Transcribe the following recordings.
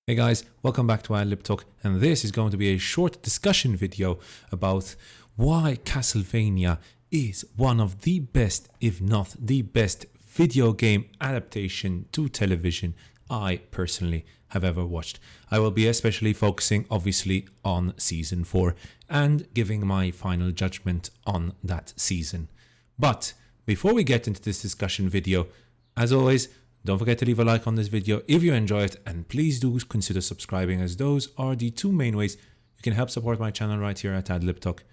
Hey guys, welcome back to Tik Tok, and this is going to be a short discussion video about why Castlevania is one of the best, if not the best, video game adaptation to television I personally have ever watched. I will be especially focusing obviously on season 4 and giving my final judgment on that season. But before we get into this discussion video, as always, don't forget to leave a like on this video if you enjoy it, and please do consider subscribing, as those are the two main ways you can help support my channel right here at Tik.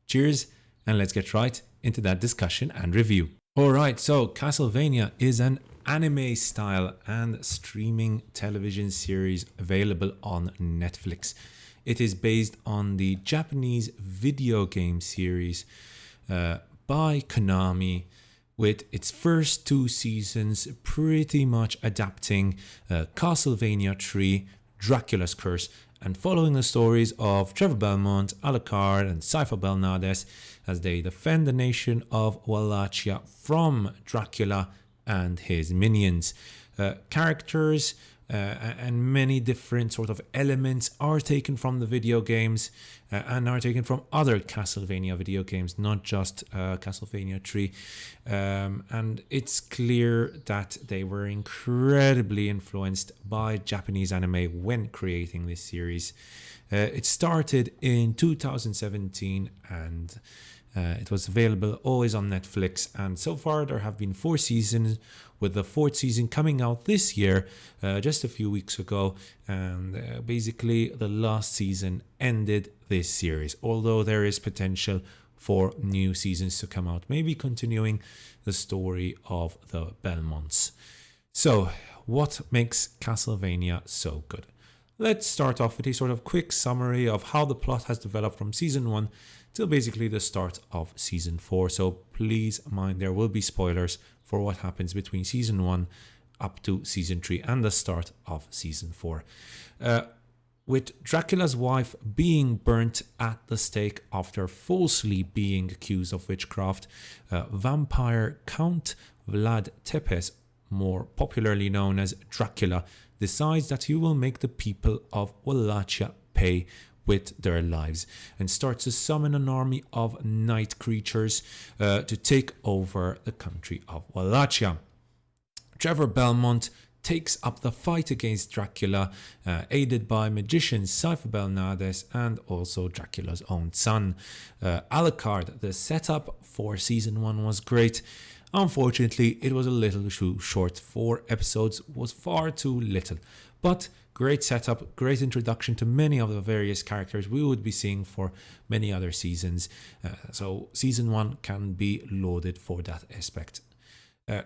Cheers, and let's get right into that discussion and review. Alright, so Castlevania is an anime style and streaming television series available on Netflix. It is based on the Japanese video game series by Konami, with its first two seasons pretty much adapting Castlevania 3, Dracula's Curse, and following the stories of Trevor Belmont, Alucard, and Cypher Belnades as they defend the nation of Wallachia from Dracula and his minions. Characters and many different sort of elements are taken from the video games and are taken from other Castlevania video games, not just Castlevania 3. And it's clear that they were incredibly influenced by Japanese anime when creating this series. It started in 2017 and it was available always on Netflix, and so far there have been 4 seasons, with the 4th season coming out this year, just a few weeks ago, and basically the last season ended this series, although there is potential for new seasons to come out, maybe continuing the story of the Belmonts. So, what makes Castlevania so good? Let's start off with a sort of quick summary of how the plot has developed from season 1 till basically the start of season 4. So please mind, there will be spoilers for what happens between season 1 up to season 3 and the start of season 4. With Dracula's wife being burnt at the stake after falsely being accused of witchcraft, vampire Count Vlad Tepes, more popularly known as Dracula, decides that he will make the people of Wallachia pay with their lives and starts to summon an army of night creatures to take over the country of Wallachia. Trevor Belmont takes up the fight against Dracula, aided by magician Cypher Belnades and also Dracula's own son. Alucard, the setup for season 1 was great. Unfortunately, it was a little too short. 4 episodes was far too little, but great setup, great introduction to many of the various characters we would be seeing for many other seasons. So season 1 can be lauded for that aspect.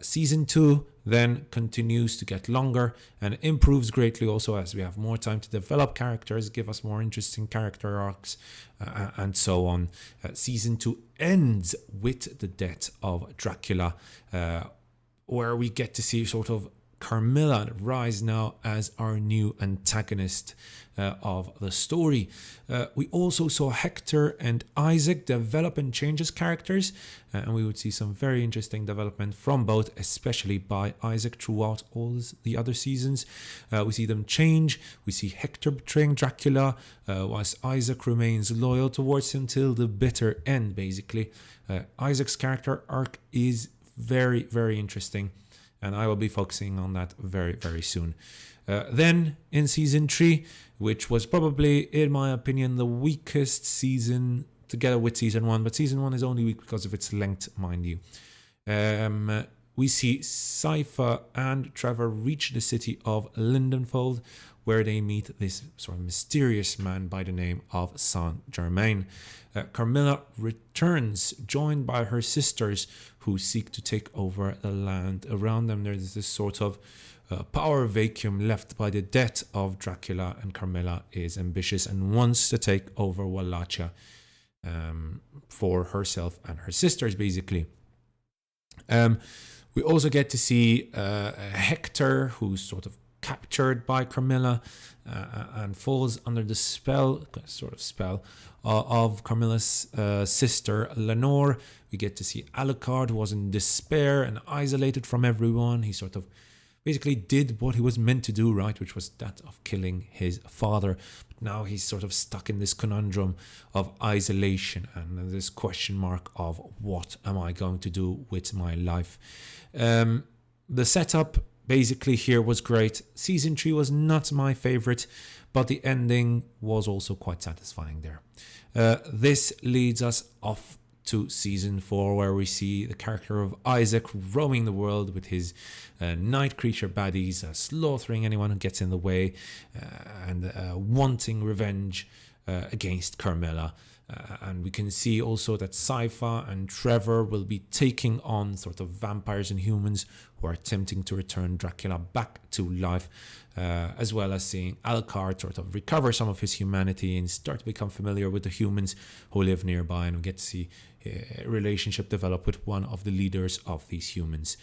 Season 2 then continues to get longer and improves greatly also, as we have more time to develop characters, give us more interesting character arcs, and so on. Season 2 ends with the death of Dracula, where we get to see sort of Carmilla rise now as our new antagonist of the story. We also saw Hector and Isaac develop and change as characters, and we would see some very interesting development from both, especially by Isaac throughout all the other seasons. We see them change. We see Hector betraying Dracula, whilst Isaac remains loyal towards him till the bitter end, basically. Isaac's character arc is very, very interesting, and I will be focusing on that very, very soon. Then in season 3, which was probably, in my opinion, the weakest season together with season 1, but season 1 is only weak because of its length, mind you. We see Cypher and Trevor reach the city of Lindenfold, where they meet this sort of mysterious man by the name of Saint Germain. Carmilla returns, joined by her sisters, who seek to take over the land. Around them there's this sort of power vacuum left by the death of Dracula, and Carmilla is ambitious and wants to take over Wallachia for herself and her sisters, basically. We also get to see Hector, who's sort of captured by Carmilla and falls under the spell of Carmilla's sister Lenore. We get to see Alucard, who was in despair and isolated from everyone. He sort of basically did what he was meant to do, right, which was that of killing his father. But now he's sort of stuck in this conundrum of isolation and this question mark of what am I going to do with my life. The setup basically here was great. Season 3 was not my favorite, but the ending was also quite satisfying there. This leads us off to season 4, where we see the character of Isaac roaming the world with his night creature baddies, slaughtering anyone who gets in the way, and wanting revenge against Carmilla. And we can see also that Sypha and Trevor will be taking on sort of vampires and humans who are attempting to return Dracula back to life, as well as seeing Alucard sort of recover some of his humanity and start to become familiar with the humans who live nearby, and we get to see a relationship develop with one of the leaders of these humans.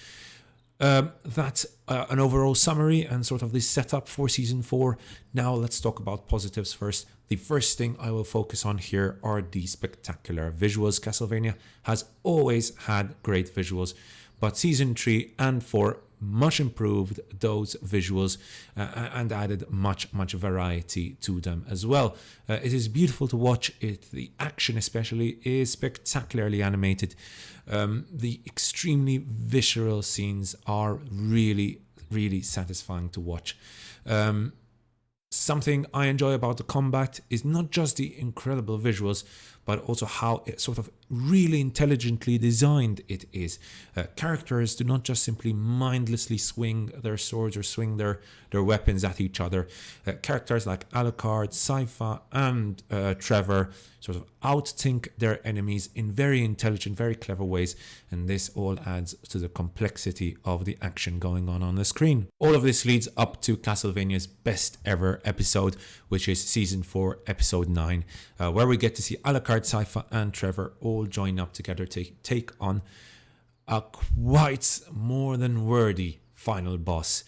That's an overall summary and sort of the setup for season 4. Now let's talk about positives first. The first thing I will focus on here are the spectacular visuals. Castlevania has always had great visuals, but season 3 and 4 much improved those visuals and added much variety to them as well. It is beautiful to watch it. The action especially is spectacularly animated. The extremely visceral scenes are really satisfying to watch. Something I enjoy about the combat is not just the incredible visuals, but also how it sort of really intelligently designed it is. Characters do not just simply mindlessly swing their swords or swing their weapons at each other. Characters like Alucard, Sypha, and Trevor sort of outthink their enemies in very intelligent, very clever ways, and this all adds to the complexity of the action going on the screen. All of this leads up to Castlevania's best ever episode, which is season 4, episode 9, where we get to see Alucard, Sypha, and Trevor all join up together to take on a quite more than worthy final boss.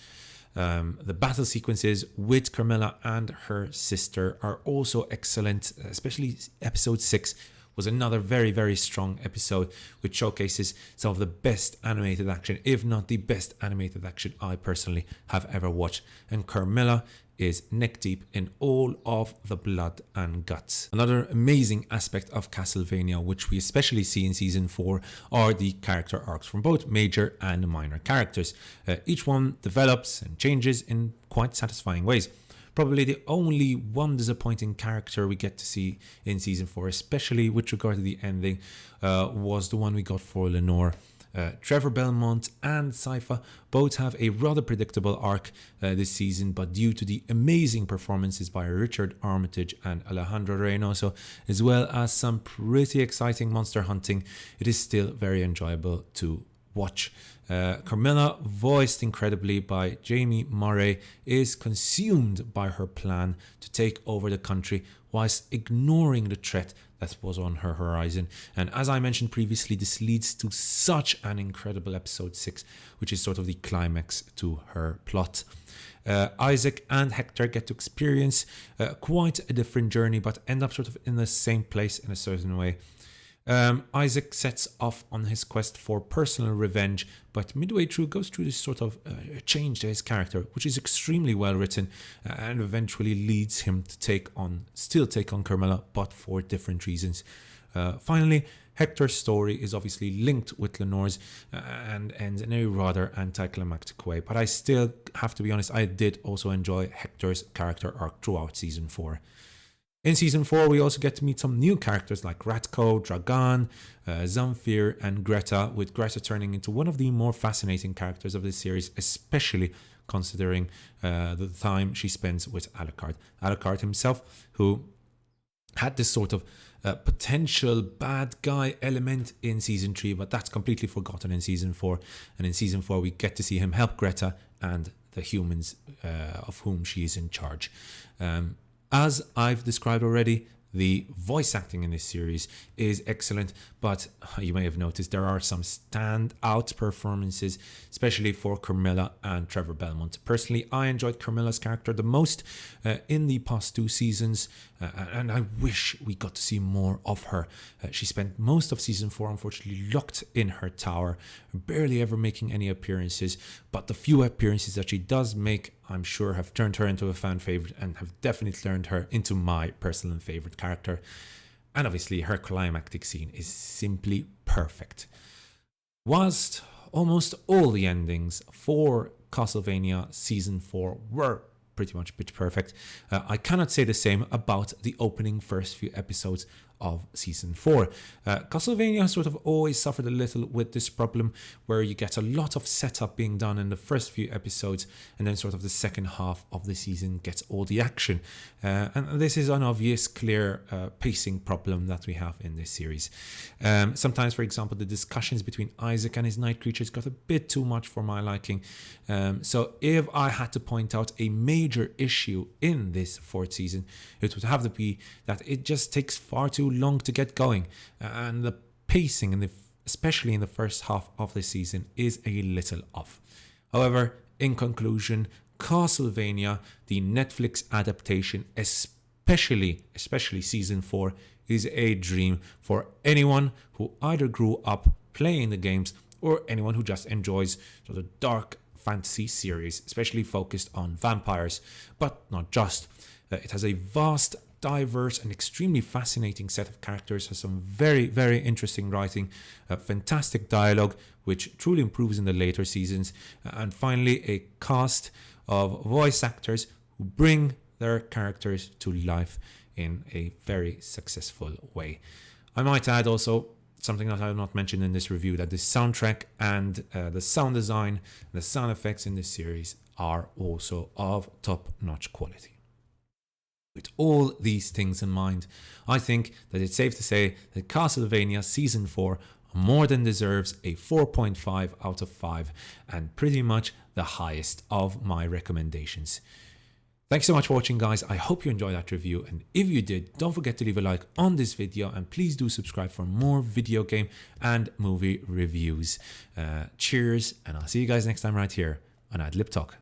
The battle sequences with Carmilla and her sister are also excellent, especially episode 6 was another very strong episode, which showcases some of the best animated action, if not the best animated action I personally have ever watched. And Carmilla is neck deep in all of the blood and guts. Another amazing aspect of Castlevania, which we especially see in season 4, are the character arcs from both major and minor characters. Each one develops and changes in quite satisfying ways. Probably the only one disappointing character we get to see in season 4, especially with regard to the ending, was the one we got for Lenore. Trevor Belmont and Sypha both have a rather predictable arc this season, but due to the amazing performances by Richard Armitage and Alejandro Reynoso, as well as some pretty exciting monster hunting, it is still very enjoyable to watch. Carmilla, voiced incredibly by Jamie Murray, is consumed by her plan to take over the country whilst ignoring the threat that was on her horizon. And as I mentioned previously, this leads to such an incredible episode 6, which is sort of the climax to her plot. Isaac and Hector get to experience quite a different journey, but end up sort of in the same place in a certain way. Isaac sets off on his quest for personal revenge, but midway through goes through this sort of change to his character, which is extremely well written, and eventually leads him to still take on Carmilla, but for different reasons. Finally, Hector's story is obviously linked with Lenore's and ends in a rather anticlimactic way, but I still have to be honest, I did also enjoy Hector's character arc throughout season 4. In season 4, we also get to meet some new characters like Ratko, Dragan, Zamfir, and Greta, with Greta turning into one of the more fascinating characters of this series, especially considering the time she spends with Alucard. Alucard himself, who had this sort of potential bad guy element in season 3, but that's completely forgotten in season 4. And in season 4, we get to see him help Greta and the humans of whom she is in charge. As I've described already, The voice acting in this series is excellent, but you may have noticed there are some standout performances, especially for Carmilla and Trevor Belmont. Personally, I enjoyed Carmilla's character the most in the past 2 seasons, and I wish we got to see more of her. She spent most of season 4 unfortunately locked in her tower, barely ever making any appearances, but the few appearances that she does make, I'm sure, have turned her into a fan favorite and have definitely turned her into my personal favorite character. And obviously her climactic scene is simply perfect. Whilst almost all the endings for Castlevania Season 4 were pretty much pitch perfect, I cannot say the same about the opening first few episodes of Season 4. Castlevania has sort of always suffered a little with this problem, where you get a lot of setup being done in the first few episodes, and then sort of the second half of the season gets all the action. And this is an obvious, clear pacing problem that we have in this series. Sometimes, for example, the discussions between Isaac and his night creatures got a bit too much for my liking. So if I had to point out a major issue in this 4th season, it would have to be that it just takes far too long to get going, and the pacing, especially in the first half of the season, is a little off. However, in conclusion, Castlevania, the Netflix adaptation, especially Season 4, is a dream for anyone who either grew up playing the games or anyone who just enjoys sort of dark fantasy series, especially focused on vampires, but not just. It has a vast, diverse and extremely fascinating set of characters, has some very, very interesting writing, fantastic dialogue, which truly improves in the later seasons, and finally a cast of voice actors who bring their characters to life in a very successful way. I might add also something that I have not mentioned in this review, that the soundtrack and the sound design, the sound effects in this series are also of top-notch quality. With all these things in mind, I think that it's safe to say that Castlevania Season 4 more than deserves a 4.5 out of 5, and pretty much the highest of my recommendations. Thanks so much for watching, guys. I hope you enjoyed that review, and if you did, don't forget to leave a like on this video, and please do subscribe for more video game and movie reviews. Cheers, and I'll see you guys next time right here on Ad Lib Talk.